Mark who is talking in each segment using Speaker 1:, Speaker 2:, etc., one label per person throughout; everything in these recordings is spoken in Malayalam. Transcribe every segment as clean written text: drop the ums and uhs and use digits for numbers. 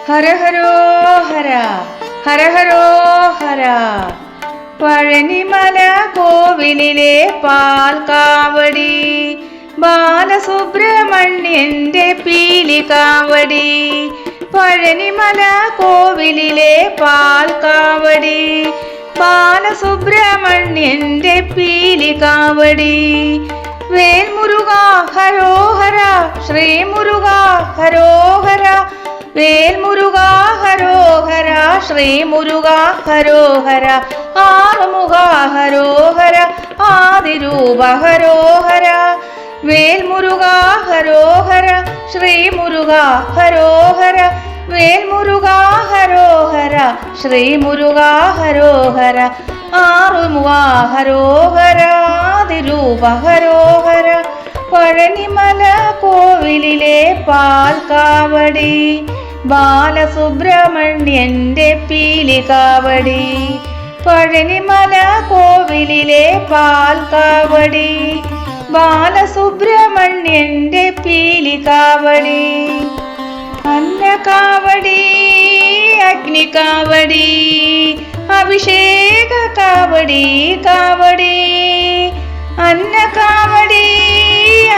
Speaker 1: ഹര ഹരോ ഹര ഹര ഹരോ ഹര. പഴനിമല കോവിലിലെ പാൽക്കാവടി, ബാലസുബ്രഹ്മണ്യന്റെ പീലികാവടി. പഴനിമല കോവിലിലെ പാൽക്കാവടി, ബാലസുബ്രഹ്മണ്യന്റെ പീലികാവടി. വേൽമുരുക ഹരോഹര ശ്രീ മുരുക ഹരോഹര. വേൽമുരുക ഹരോഹര ശ്രീ മുരുക ഹരോഹര. ആറുമുഖ ഹരോഹര ആദിരൂപ ഹരോഹര. വേൽമുരുക ഹരോഹര ശ്രീ മുരുക ഹരോഹര. വേൽമുരുക ഹരോഹര ശ്രീ മുരുക ഹരോഹര. ആറുമുഖ ഹരോഹര ആദിരൂപ ഹരോഹര. പഴനിമല കോവിലിലെ പാൽക്കാവടി, ബാലസുബ്രഹ്മണ്യന്റെ പീലികാവടി. പഴനിമല കോവിലിലെ പാൽക്കാവടി, ബാലസുബ്രഹ്മണ്യന്റെ പീലികാവടി. അന്നകാവടി അഗ്നികാവടി, അഭിഷേക കാവടി കാവടി. അന്നകാവടി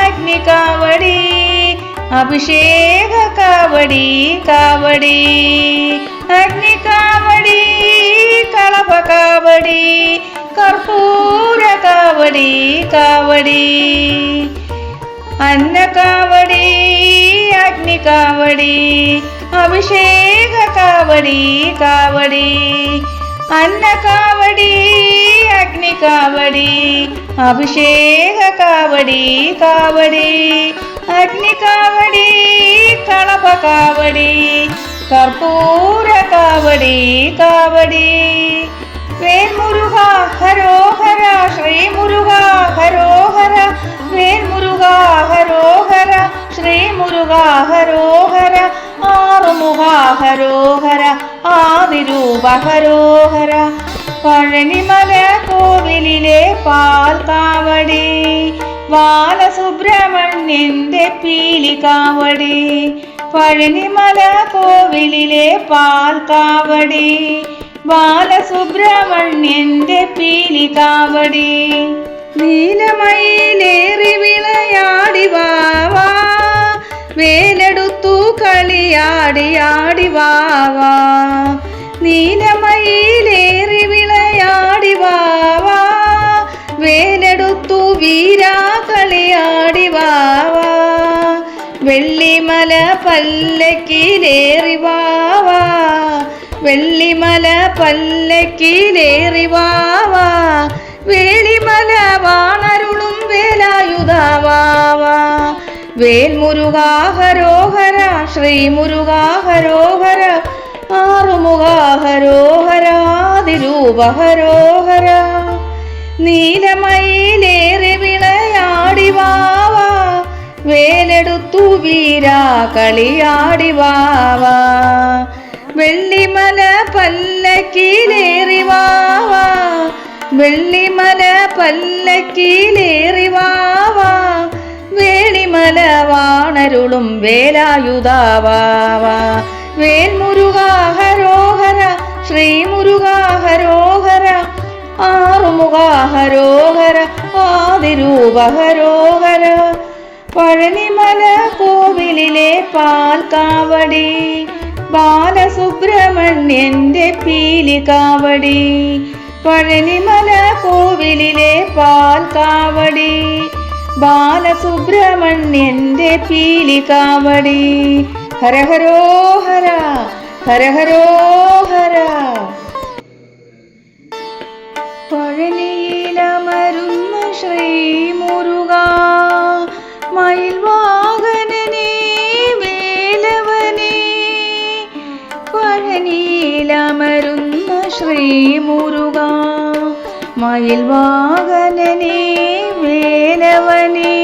Speaker 1: അഗ്നികാവടി, അഭിഷേക കാവടി കാവടി. അഗ്നികാവടി കളഭകാവടി, കർപ്പൂര കാവടി കാവടി. അന്നകാവടി അഗ്നികാവടി, അഭിഷേക കാവടി കാവടി. അന്നകാവടി അഗ്നികാവടി, അഭിഷേക കാവടി കാവടി. അഗ്നികാവടി കളഭകാവടി, കർപ്പൂര കാവടി കാവടി. വേൽമുരുക ഹരോഹര ശ്രീ മുരുക ഹരോഹര. വേൽമുരുക ഹരോഹര ശ്രീ മുരുക ഹരോഹര. ആറുമുഖ ഹരോഹര ആദിരൂപ ഹരോഹര. പഴനിമല കോവിലിലെ പാൽക്കാവടി, ബാലസുബ്രഹ്മണ്യന്റെ പീലികാവടി. പഴനിമല കോവിലിലെ പാൽക്കാവടി, ബാലസുബ്രഹ്മണ്യന്റെ പീലികാവടി. നീലമയിലേറി വിളയാടി വാവാ, വേലെടുത്തു കളിയാടിയാടി വാവാ. നീലമയിലേറി വിളയാടി വാവാ, വേലെടുത്തു വീരാ കളിയാടി വാവാ. വെള്ളിമല പല്ലക്കിലേറി വാവാ, വെള്ളിമല പല്ലക്കിലേറി വാവാ. വേളിമല വാണരുളും വേലായുധാവാവാ. വേൽമുരുക ഹരോഹര ശ്രീ മുരുക ഹരോഹര. ആറുമുഖ ഹരോഹര ആദിരൂപ ഹരോഹര. നീലമയിലേറി വിളയാടി വാവാ, വേലെടുത്തു വീരാ കളിയാടി വാവാ. വെള്ളിമല പല്ലക്കിലേറി വാവാ, വെള്ളിമല പല്ലക്കിലേറി വാവാ. വേളിമല വാണരുളും വേലായുധാവാവാ. വേൽമുരുക ഹരോഹര ശ്രീ മുരുക ഹരോഹര. ആറുമുഖ ഹരോഹര ആദിരൂപ ഹരോഹര. പഴനിമല കോവിലിലെ പാൽക്കാവടി, ബാലസുബ്രഹ്മണ്യന്റെ പീലികാവടി. പഴനിമല കോവിലിലെ പാൽക്കാവടി, ബാലസുബ്രഹ്മണ്യന്റെ പീലികാവടി. ഹര ഹരോ ഹര ഹര ഹരോ ഹര. പഴനിയിലമരുന്ന ശ്രീ മുരുക, മയിൽവാഹനനേ വേലവനേ. പഴനിയിലമരുന്ന ശ്രീ മുരുക, മയിൽവാഹനനേ വേലവനേ.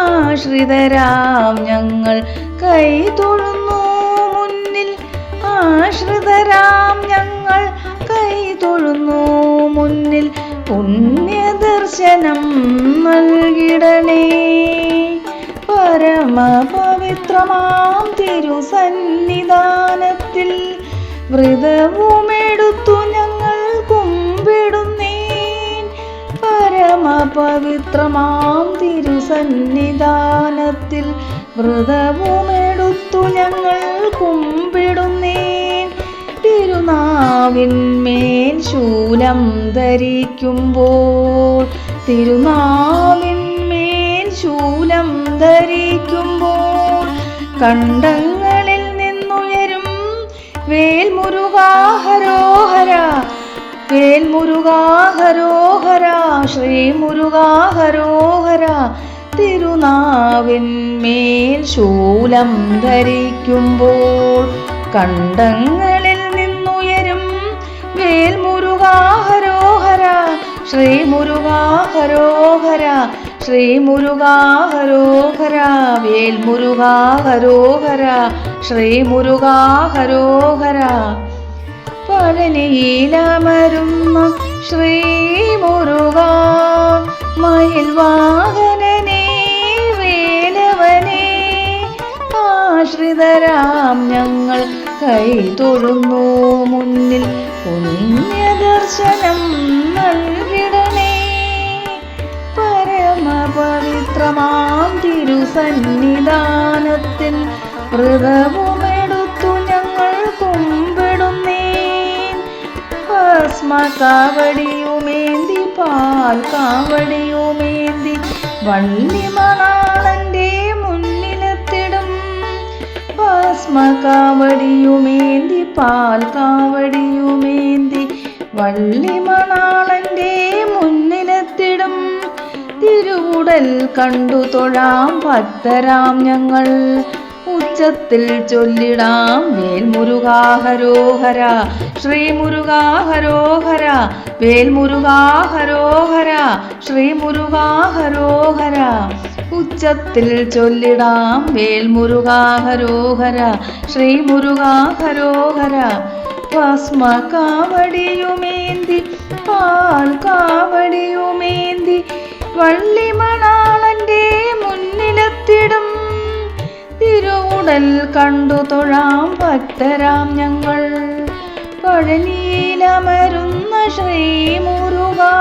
Speaker 1: ആശ്രിതരാം ഞങ്ങൾ കൈ തൊഴുന്നു മുന്നിൽ, ആശ്രിതരാം ഞങ്ങൾ കൈ തൊഴുന്നു മുന്നിൽ. പുണ്യദർശനം നൽകിടണേ. പരമപവിത്രമാം തിരുസന്നിധാനത്തിൽ വ്രതവുമെടുത്തു ഞങ്ങൾ കുമ്പിടുന്നേൻ. പരമപവിത്രമാം തിരുസന്നിധാനത്തിൽ വ്രതവുമെടുത്തു ഞങ്ങൾ കുമ്പിടുന്നേൻ. തിരുനാവിന്മേൽ ശൂലം ധരിക്കുമ്പോൾ, തിരുനാവിന്മേൽ ശൂലം ധരിക്കുമ്പോൾ കണ്ടങ്ങളിൽ നിന്നുയരും വേൽമുരുകാ ഹരോഹര, വേൽമുരുകാ ഹരോഹര, ശ്രീ മുരുകാ ഹരോഹര. തിരുനാവിന്മേൽ ശൂലം ധരിക്കുമ്പോൾ കണ്ടങ്ങളിൽ നിന്നുയരും വേൽമുരുകാ ഹരോഹര, ശ്രീ മുരുകാ ഹരോഹര, ശ്രീ മുരുകാ ഹരോഹര, വേൽമുരുകാ ഹരോഹര, ശ്രീ മുരുകാ ഹരോഹര. പഴനിയിലമരുന്ന ശ്രീ മുരുകാ, മയിൽ വാഹനനേ വേലവനേ, ആശ്രിതരാം ഞങ്ങൾ കൈ തൊഴുന്നു മുന്നിൽ പുണ്യദർശനം നൽകിടണേ. പരമപവിത്രമാം തിരുസന്നിധാനത്തിൽ വ്രതവുമെടുത്തു ഞങ്ങൾ കുമ്പിടുന്നേൻ. ഭസ്മകാവടിയുമേന്തി പാൽ കാവടിയുമേന്തി വള്ളിമണാളന്റെ മുന്നിലെത്തിടും. ഭസ്മകാവടിയുമേന്തി പാൽ കാവടിയുമേന്തി വള്ളിമണാളന്റെ മുന്നിലെത്തിടും. തിരുവുടൽ കണ്ടു തൊഴാം ഭക്തരാം ഞങ്ങൾ, ഉച്ചത്തിൽ ചൊല്ലിടാം വേൽമുരുകാ ഹരോഹര, ശ്രീ മുരുകാ ഹരോഹര, വേൽമുരുകാ ഹരോഹര, ശ്രീ മുരുകാ ഹരോഹര. ഉച്ചത്തിൽ ചൊല്ലിടാം വേൽമുരുകാ ഹരോഹര, ശ്രീ മുരുകാ ഹരോഹര. ഭസ്മകാവടിയുമേന്തി പാൽ കാവടിയുമേന്തി വള്ളിമണാളന്റെ മുന്നിലെത്തിടും. തിരുവുടൽ കണ്ടു തൊഴാം ഭക്തരാം ഞങ്ങൾ, പഴനിയിലമരുന്ന ശ്രീ മുരുകാ,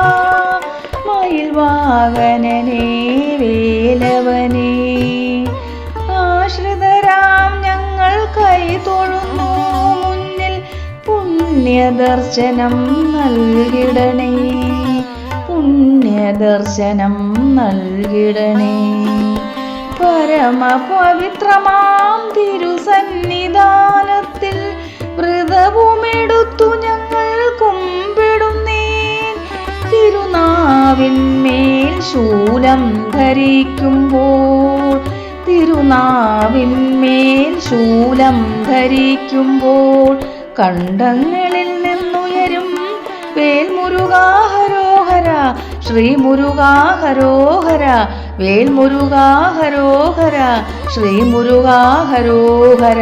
Speaker 1: മയിൽ വാഹനനേ വേലവനേ, ആശ്രിതരാം ഞങ്ങൾ കൈ തൊഴുന്നു മുന്നിൽ പുണ്യദർശനം നൽകിടണേ, പുണ്യദർശനം നൽകിടണേ. പരമപവിത്രമാം തിരുസന്നിധാനത്തിൽ വ്രതവുമെടുത്തു ഞങ്ങൾ കുമ്പിടുന്നേൻ. തിരുനാവിന്മേൽ ശൂലം ധരിക്കുമ്പോൾ, തിരുനാവിന്മേൽ ശൂലം ധരിക്കുമ്പോൾ കണ്ടങ്ങളിൽ നിന്നുയരും വേൽമുരുകാ ഹരോഹര, ശ്രീ മുരുകാ ഹരോഹര, വേൽമുരുകാ ഹരോഹര, ശ്രീ മുരുകാ ഹരോഹര.